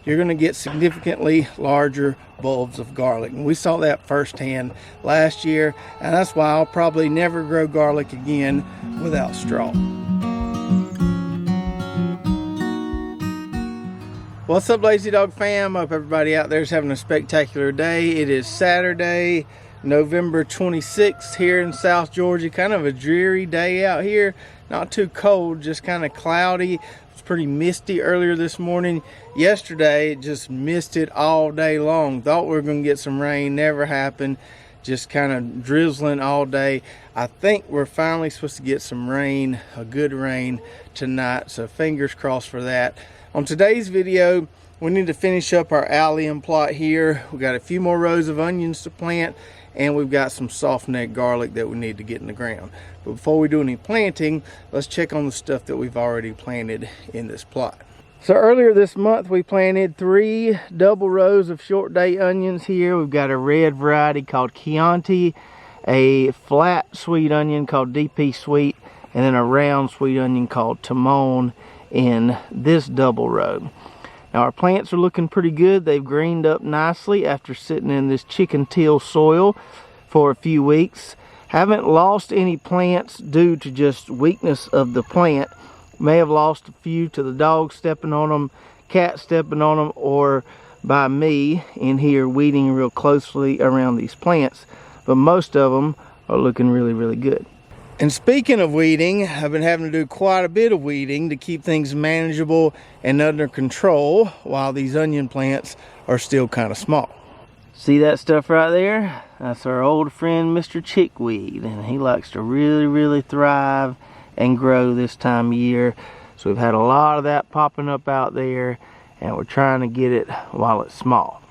you're going to get significantly larger bulbs of garlic. And we saw that firsthand last year, and that's why I'll probably never grow garlic again without straw. What's up, Lazy Dog fam? Hope everybody out there is having a spectacular day. It is Saturday, November 26th here in South Georgia. Kind of a dreary day out here. Not too cold, just kind of cloudy. It was pretty misty earlier this morning. Yesterday, it just misted all day long. Thought we were going to get some rain, never happened. Just kind of drizzling all day. I think we're finally supposed to get some rain, a good rain tonight, so fingers crossed for that. On today's video, we need to finish up our allium plot here. We got a few more rows of onions to plant, and we've got some softneck garlic that we need to get in the ground. But before we do any planting, let's check on the stuff that we've already planted in this plot. So earlier this month, we planted 3 double rows of short day onions here. We've got a red variety called Chianti, a flat sweet onion called DP Sweet, and then a round sweet onion called Timon in this double row. Now our plants are looking pretty good. They've greened up nicely after sitting in this chicken till soil for a few weeks. Haven't lost any plants due to just weakness of the plant. May have lost a few to the dog stepping on them, cat stepping on them, or by me in here weeding real closely around these plants. But most of them are looking really, really good. And speaking of weeding, I've been having to do quite a bit of weeding to keep things manageable and under control while these onion plants are still kind of small. See that stuff right there? That's our old friend Mr. Chickweed, and he likes to really, really thrive and grow this time of year. So we've had a lot of that popping up out there, and we're trying to get it while it's small.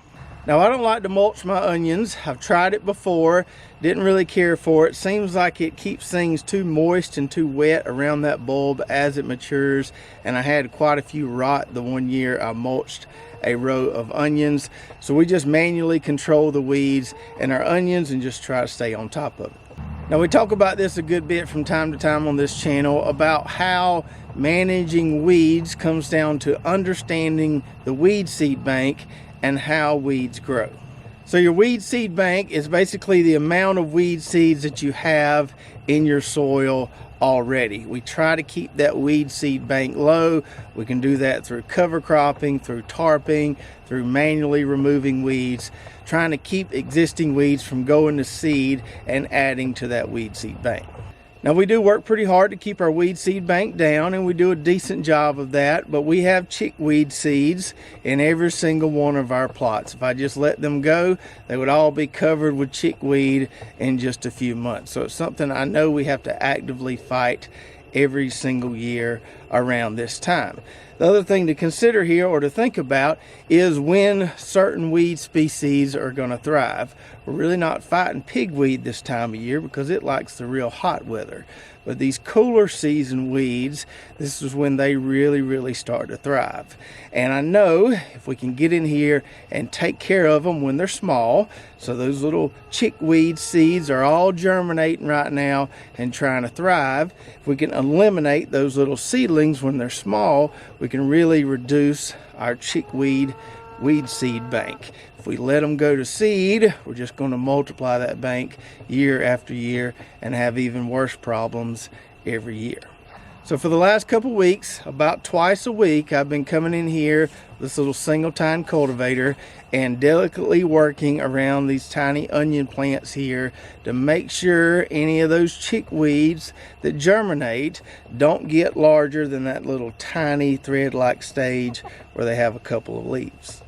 Now, I don't like to mulch my onions. I've tried it before, didn't really care for it. Seems like it keeps things too moist and too wet around that bulb as it matures, and I had quite a few rot the one year I mulched a row of onions. So we just manually control the weeds in our onions and just try to stay on top of it. Now, we talk about this a good bit from time to time on this channel about how managing weeds comes down to understanding the weed seed bank and how weeds grow. So your weed seed bank is basically the amount of weed seeds that you have in your soil already. We try to keep that weed seed bank low. We can do that through cover cropping, through tarping, through manually removing weeds, trying to keep existing weeds from going to seed and adding to that weed seed bank. Now, we do work pretty hard to keep our weed seed bank down, and we do a decent job of that, but we have chickweed seeds in every single one of our plots. If I just let them go, they would all be covered with chickweed in just a few months. So it's something I know we have to actively fight every single year around this time. The other thing to consider here or to think about is when certain weed species are going to thrive. We're really not fighting pigweed this time of year because it likes the real hot weather. But these cooler season weeds, this is when they really, really start to thrive. And I know if we can get in here and take care of them when they're small, so those little chickweed seeds are all germinating right now and trying to thrive. If we can eliminate those little seedlings when they're small, we can really reduce our chickweed weed seed bank. If we let them go to seed, we're just going to multiply that bank year after year and have even worse problems every year. So for the last couple weeks, about twice a week, I've been coming in here with this little single tine cultivator and delicately working around these tiny onion plants here to make sure any of those chickweeds that germinate don't get larger than that little tiny thread-like stage where they have a couple of leaves.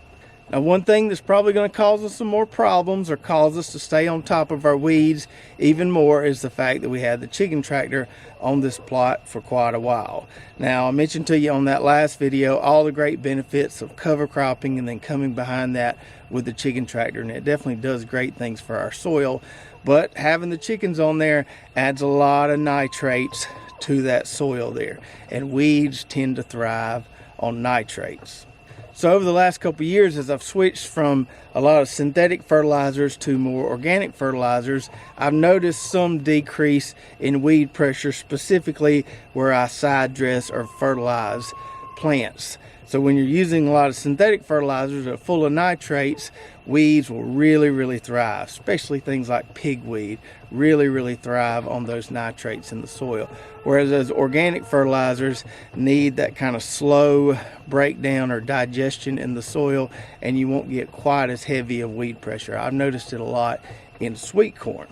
Now, one thing that's probably going to cause us some more problems or cause us to stay on top of our weeds even more is the fact that we had the chicken tractor on this plot for quite a while. Now, I mentioned to you on that last video all the great benefits of cover cropping and then coming behind that with the chicken tractor, and it definitely does great things for our soil. But having the chickens on there adds a lot of nitrates to that soil there, and weeds tend to thrive on nitrates. So over the last couple of years, as I've switched from a lot of synthetic fertilizers to more organic fertilizers, I've noticed some decrease in weed pressure, specifically where I side dress or fertilize plants. So when you're using a lot of synthetic fertilizers that are full of nitrates, weeds will really thrive, especially things like pigweed really thrive on those nitrates in the soil. Whereas those organic fertilizers need that kind of slow breakdown or digestion in the soil, and you won't get quite as heavy of weed pressure. I've noticed it a lot in sweet corn.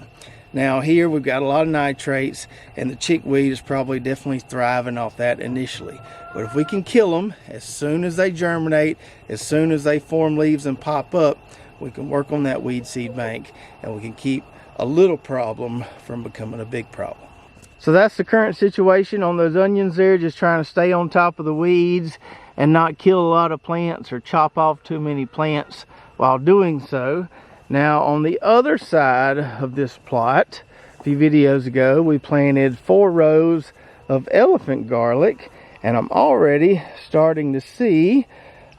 Now here we've got a lot of nitrates, and the chickweed is probably definitely thriving off that initially. But if we can kill them as soon as they germinate, as soon as they form leaves and pop up, we can work on that weed seed bank, and we can keep a little problem from becoming a big problem. So that's the current situation on those onions there, just trying to stay on top of the weeds and not kill a lot of plants or chop off too many plants while doing so. Now on the other side of this plot, a few videos ago, we planted 4 rows of elephant garlic, and I'm already starting to see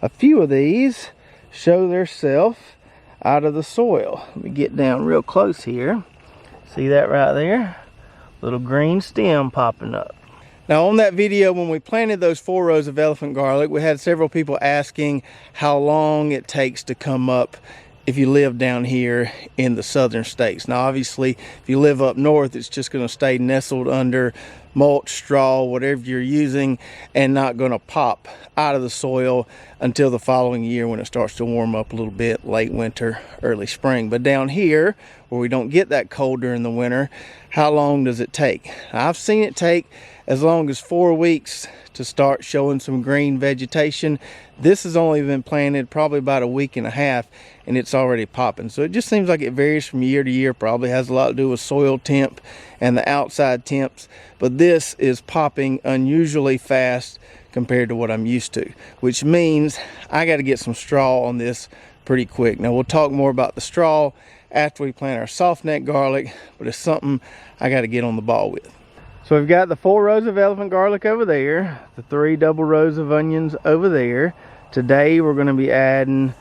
a few of these show their self out of the soil. Let me get down real close here. See that right there? Little green stem popping up. Now on that video, when we planted those 4 rows of elephant garlic, we had several people asking how long it takes to come up if you live down here in the southern states. Now obviously, if you live up north, it's just going to stay nestled under mulch, straw, whatever you're using, and not going to pop out of the soil until the following year when it starts to warm up a little bit, late winter, early spring. But down here, where we don't get that cold during the winter, how long does it take? I've seen it take as long as 4 weeks to start showing some green vegetation. This has only been planted probably about a week and a half, and it's already popping. So it just seems like it varies from year to year. Probably has a lot to do with soil temp and the outside temps, but this is popping unusually fast compared to what I'm used to, which means I got to get some straw on this pretty quick. Now we'll talk more about the straw after we plant our softneck garlic, but it's something I got to get on the ball with. So we've got the 4 rows of elephant garlic over there, the 3 double rows of onions over there. Today we're going to be adding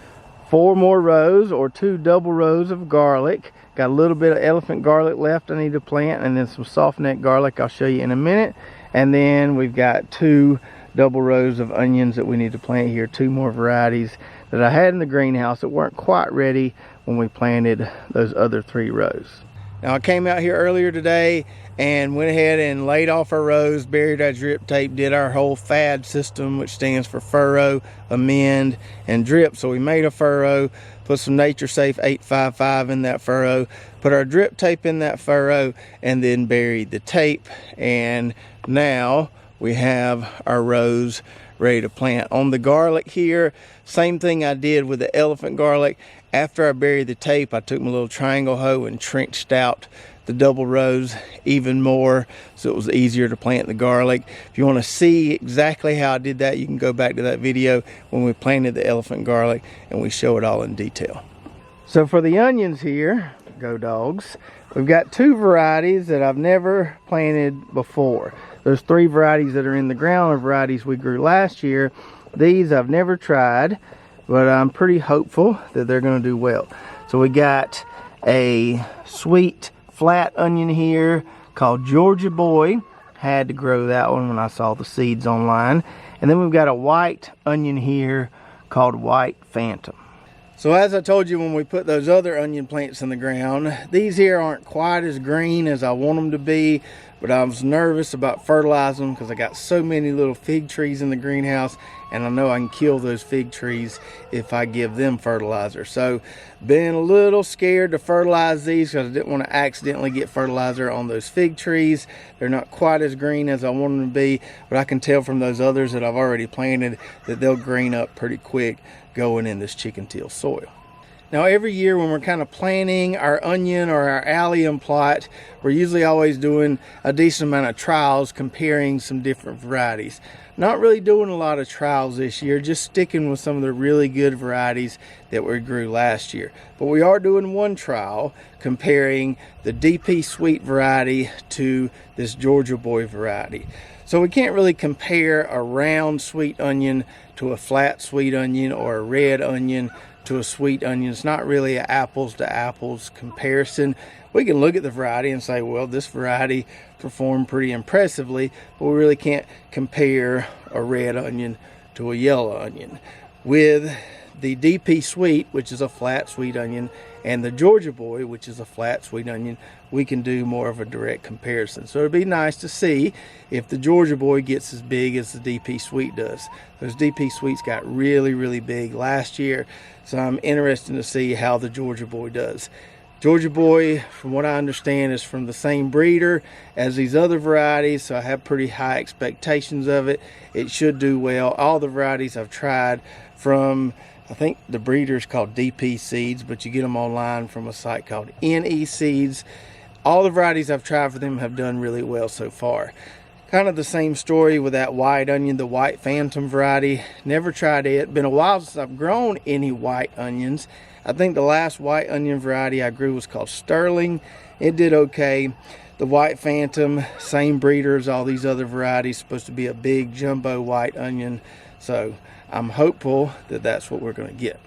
4 more rows, or 2 double rows of garlic. Got a little bit of elephant garlic left I need to plant, and then some softneck garlic I'll show you in a minute. And then we've got 2 double rows of onions that we need to plant here, 2 more varieties that I had in the greenhouse that weren't quite ready when we planted those other 3 rows. Now I came out here earlier today and went ahead and laid off our rows, buried our drip tape, did our whole FAD system, which stands for furrow, amend, and drip. So we made a furrow, put some Nature Safe 855 in that furrow, put our drip tape in that furrow, and then buried the tape. And now we have our rows ready to plant. On the garlic here, same thing I did with the elephant garlic. After I buried the tape, I took my little triangle hoe and trenched out the double rows even more, so it was easier to plant the garlic. If you want to see exactly how I did that, you can go back to that video when we planted the elephant garlic and we show it all in detail. So for the onions here, go dogs, we've got 2 varieties that I've never planted before. Those 3 varieties that are in the ground are varieties we grew last year. These I've never tried, but I'm pretty hopeful that they're going to do well. So we got a sweet flat onion here called Georgia Boy. Had to grow that one when I saw the seeds online. And then we've got a white onion here called White Phantom. So as I told you when we put those other onion plants in the ground, these here aren't quite as green as I want them to be, but I was nervous about fertilizing them because I got so many little fig trees in the greenhouse, and I know I can kill those fig trees if I give them fertilizer. So been a little scared to fertilize these because I didn't want to accidentally get fertilizer on those fig trees. They're not quite as green as I want them to be, but I can tell from those others that I've already planted that they'll green up pretty quick going in this chicken teal soil. Now every year when we're kind of planting our onion or our allium plot, we're usually always doing a decent amount of trials comparing some different varieties. Not really doing a lot of trials this year, just sticking with some of the really good varieties that we grew last year. But we are doing one trial comparing the DP Sweet variety to this Georgia Boy variety. So we can't really compare a round sweet onion to a flat sweet onion or a red onion to a sweet onion. It's not really an apples to apples comparison. We can look at the variety and say, well, this variety performed pretty impressively, but we really can't compare a red onion to a yellow onion. With the DP Sweet, which is a flat sweet onion, and the Georgia Boy, which is a flat sweet onion, we can do more of a direct comparison. So it'd be nice to see if the Georgia Boy gets as big as the DP Sweet does. Those DP Sweets got really big last year, so I'm interested to see how the Georgia Boy does. Georgia Boy, from what I understand, is from the same breeder as these other varieties, so I have pretty high expectations of it. It should do well. All the varieties I've tried from, I think the breeder is called DP Seeds, but you get them online from a site called NE Seeds. All the varieties I've tried for them have done really well so far. Kind of the same story with that white onion, the White Phantom variety. Never tried it. Been a while since I've grown any white onions. I think the last white onion variety I grew was called Sterling. It did okay. The White Phantom, same breeder as all these other varieties, supposed to be a big jumbo white onion. So I'm hopeful that that's what we're going to get.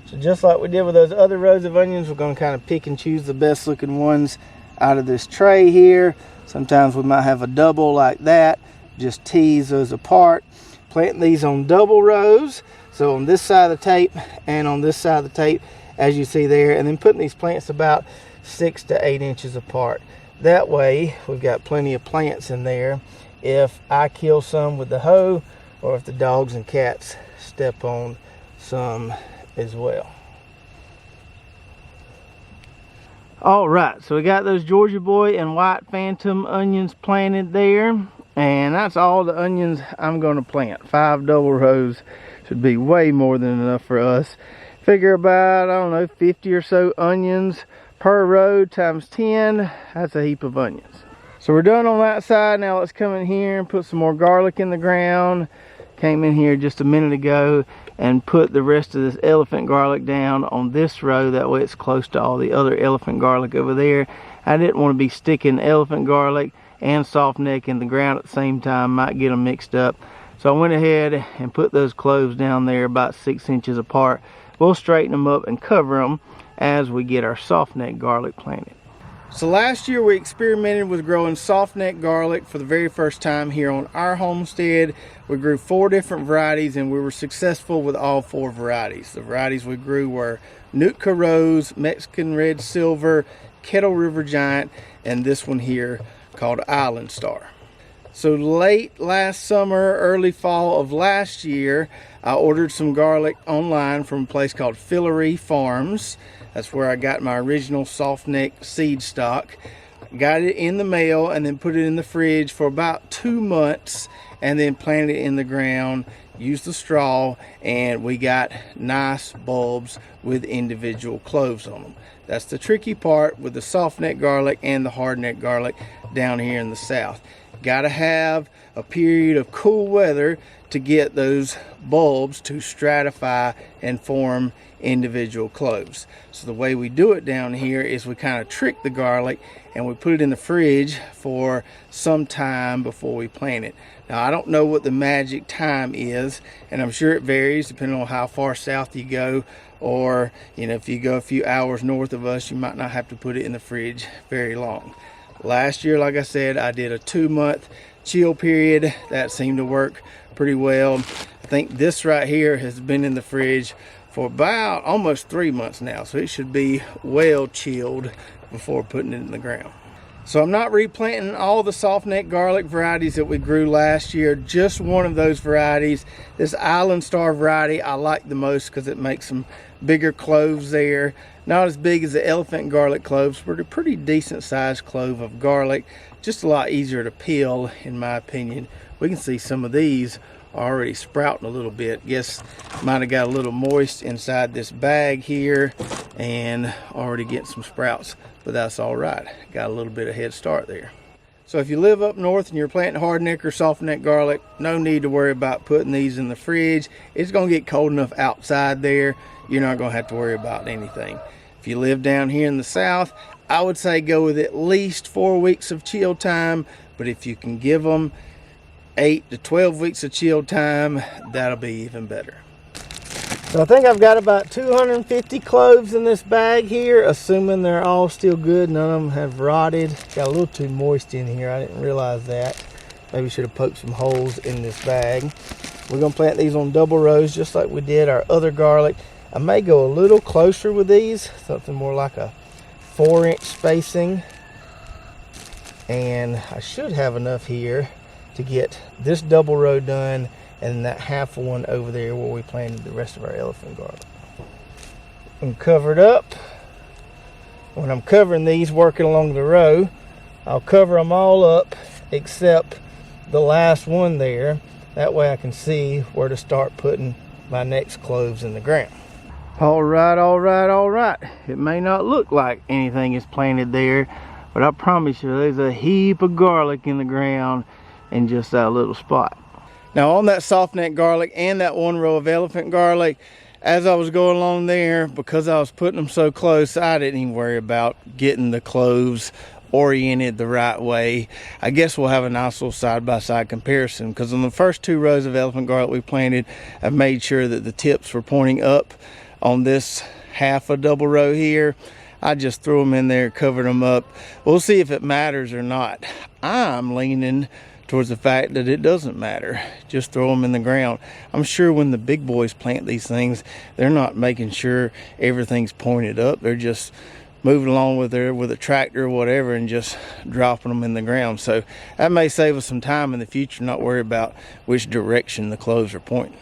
So just like we did with those other rows of onions, we're going to kind of pick and choose the best looking ones out of this tray here. Sometimes we might have a double like that. Just tease those apart. Planting these on double rows. So on this side of the tape and on this side of the tape, as you see there. And then putting these plants about 6 to 8 inches apart. That way we've got plenty of plants in there if I kill some with the hoe, or if the dogs and cats step on some as well. All right, so we got those Georgia Boy and White Phantom onions planted there, and that's all the onions I'm going to plant. 5 double rows should be way more than enough for us. Figure about, I don't know, 50 or so onions per row times 10. That's a heap of onions. So we're done on that side. Now let's come in here and put some more garlic in the ground. Came in here just a minute ago and put the rest of this elephant garlic down on this row. That way it's close to all the other elephant garlic over there. I didn't want to be sticking elephant garlic and softneck in the ground at the same time. Might get them mixed up. So I went ahead and put those cloves down there about 6 inches apart. We'll straighten them up and cover them as we get our softneck garlic planted. So last year we experimented with growing softneck garlic for the very first time here on our homestead. We grew 4 different varieties and we were successful with all 4 varieties. The varieties we grew were Nootka Rose, Mexican Red Silver, Kettle River Giant, and this one here called Island Star. So late last summer, early fall of last year, I ordered some garlic online from a place called Fillery Farms. That's where I got my original softneck seed stock. Got it in the mail and then put it in the fridge for about 2 months and then planted it in the ground, used the straw, and we got nice bulbs with individual cloves on them. That's the tricky part with the softneck garlic and the hardneck garlic down here in the south. Got to have a period of cool weather to get those bulbs to stratify and form individual cloves. So the way we do it down here is we kind of trick the garlic and we put it in the fridge for some time before we plant it. Now I don't know what the magic time is, and I'm sure it varies depending on how far south you go, or if you go a few hours north of us, you might not have to put it in the fridge very long. Last year, like I said, I did a 2-month chill period. That seemed to work pretty well. I think this right here has been in the fridge for about almost 3 months now, so it should be well chilled before putting it in the ground. So I'm not replanting all the softneck garlic varieties that we grew last year, just one of those varieties. This Island Star variety I like the most because it makes some bigger cloves there. Not as big as the elephant garlic cloves, but a pretty decent sized clove of garlic. Just a lot easier to peel, in my opinion. We can see some of these already sprouting a little bit. Guess might have got a little moist inside this bag here and already getting some sprouts, but that's all right. Got a little bit of head start there. So if you live up north and you're planting hardneck or softneck garlic, no need to worry about putting these in the fridge. It's going to get cold enough outside there. You're not going to have to worry about anything. If you live down here in the south, I would say go with at least 4 weeks of chill time, but if you can give them 8 to 12 weeks of chill time, that'll be even better. So I think I've got about 250 cloves in this bag here, assuming they're all still good. None of them have rotted. Got a little too moist in here. I didn't realize that. Maybe should have poked some holes in this bag. We're gonna plant these on double rows just like we did our other garlic. I may go a little closer with these, something more like a 4-inch spacing. And I should have enough here to get this double row done and that half one over there where we planted the rest of our elephant garlic. I'm covered up. When I'm covering these, working along the row, I'll cover them all up except the last one there. That way I can see where to start putting my next cloves in the ground. All right, all right, all right. It may not look like anything is planted there, but I promise you there's a heap of garlic in the ground in just that little spot. Now on that softneck garlic and that one row of elephant garlic, as I was going along there, because I was putting them so close, I didn't even worry about getting the cloves oriented the right way. I guess we'll have a nice little side-by-side comparison, because on the first 2 rows of elephant garlic we planted, I made sure that the tips were pointing up. On this half a double row here, I just threw them in there, covered them up. We'll see if it matters or not. I'm leaning towards the fact that it doesn't matter. Just throw them in the ground. I'm sure when the big boys plant these things, they're not making sure everything's pointed up. They're just moving along with a tractor or whatever and just dropping them in the ground. So that may save us some time in the future, not worry about which direction the cloves are pointing.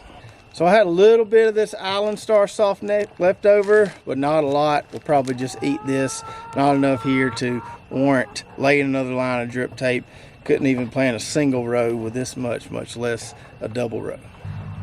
So I had a little bit of this Island Star softneck left over, but not a lot. We'll probably just eat this. Not enough here to warrant laying another line of drip tape. Couldn't even plant a single row with this much less a double row.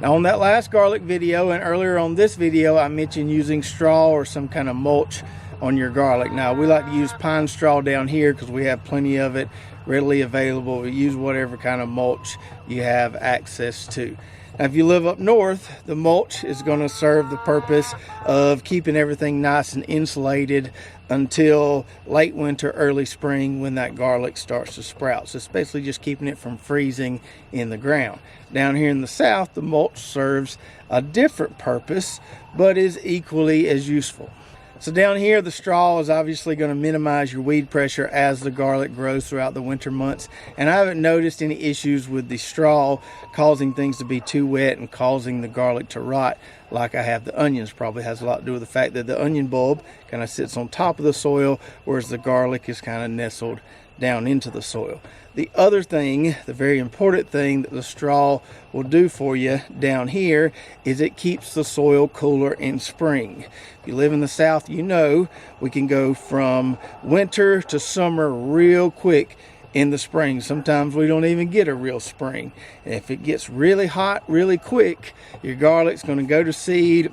Now on that last garlic video and earlier on this video, I mentioned using straw or some kind of mulch on your garlic. Now we like to use pine straw down here because we have plenty of it readily available. We use whatever kind of mulch you have access to. Now, if you live up north, the mulch is going to serve the purpose of keeping everything nice and insulated until late winter, early spring, when that garlic starts to sprout. So it's basically just keeping it from freezing in the ground. Down here in the south, the mulch serves a different purpose, but is equally as useful. So down here, the straw is obviously going to minimize your weed pressure as the garlic grows throughout the winter months. And I haven't noticed any issues with the straw causing things to be too wet and causing the garlic to rot like I have the onions. Probably has a lot to do with the fact that the onion bulb kind of sits on top of the soil, whereas the garlic is kind of nestled down into the soil. The other thing, the very important thing that the straw will do for you down here is it keeps the soil cooler in spring. If you live in the south, you know we can go from winter to summer real quick in the spring. Sometimes we don't even get a real spring. And if it gets really hot really quick, your garlic's going to go to seed,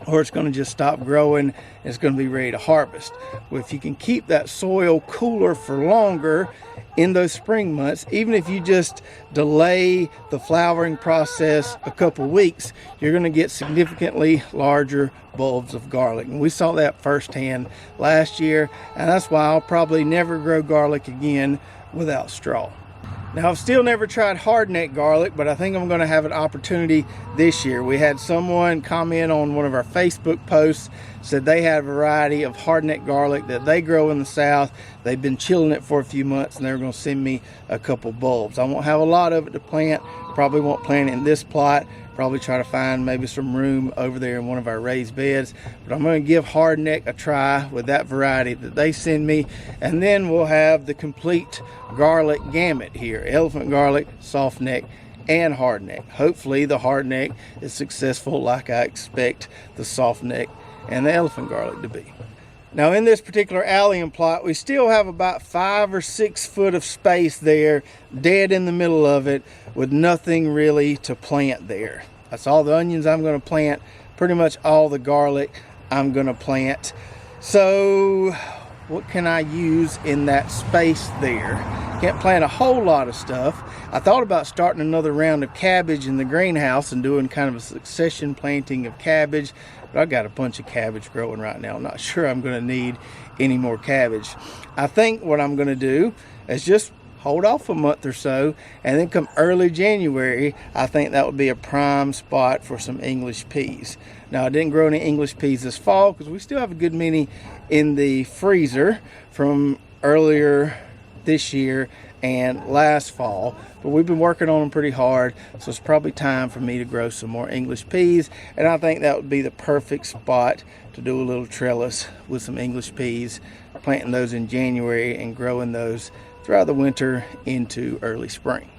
or it's going to just stop growing and it's going to be ready to harvest. Well, if you can keep that soil cooler for longer in those spring months, even if you just delay the flowering process a couple weeks, you're going to get significantly larger bulbs of garlic. And we saw that firsthand last year, and that's why I'll probably never grow garlic again without straw. Now, I've still never tried hardneck garlic, but I think I'm going to have an opportunity this year. We had someone comment on one of our Facebook posts, said they had a variety of hardneck garlic that they grow in the south. They've been chilling it for a few months, and they're going to send me a couple bulbs. I won't have a lot of it to plant. Probably won't plant it in this plot. Probably try to find maybe some room over there in one of our raised beds. But I'm going to give hardneck a try with that variety that they send me. And then we'll have the complete garlic gamut here. Elephant garlic, softneck, and hardneck. Hopefully the hardneck is successful like I expect the softneck and the elephant garlic to be. Now in this particular allium plot, we still have about 5 or 6 foot of space there, dead in the middle of it, with nothing really to plant there. That's all the onions I'm going to plant, pretty much all the garlic I'm going to plant. So what can I use in that space there? Can't plant a whole lot of stuff. I thought about starting another round of cabbage in the greenhouse and doing kind of a succession planting of cabbage, but I've got a bunch of cabbage growing right now. I'm not sure I'm going to need any more cabbage. I think what I'm going to do is just hold off a month or so, and then come early January, I think that would be a prime spot for some English peas. Now, I didn't grow any English peas this fall because we still have a good many in the freezer from earlier this year and last fall, but we've been working on them pretty hard, so it's probably time for me to grow some more English peas, and I think that would be the perfect spot to do a little trellis with some English peas, planting those in January and growing those throughout the winter into early spring.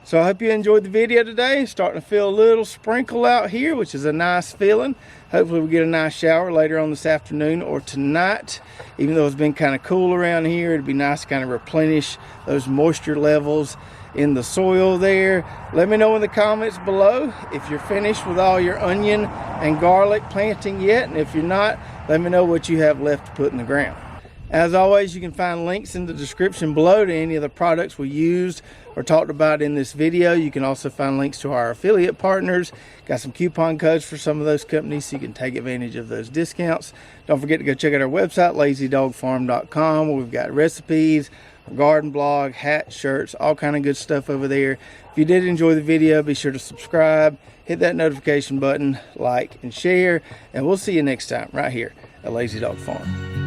So I hope you enjoyed the video today. Starting to feel a little sprinkle out here, which is a nice feeling. Hopefully we get a nice shower later on this afternoon or tonight. Even though it's been kind of cool around here, it'd be nice to kind of replenish those moisture levels in the soil there. Let me know in the comments below if you're finished with all your onion and garlic planting yet, and if you're not, let me know what you have left to put in the ground. As always, you can find links in the description below to any of the products we used or talked about in this video. You can also find links to our affiliate partners. Got some coupon codes for some of those companies so you can take advantage of those discounts. Don't forget to go check out our website, lazydogfarm.com, where we've got recipes, a garden blog, hats, shirts, all kind of good stuff over there. If you did enjoy the video, be sure to subscribe, hit that notification button, like, and share, and we'll see you next time right here at Lazy Dog Farm.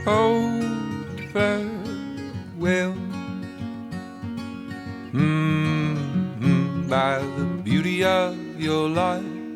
Oh, farewell, by the beauty of your life.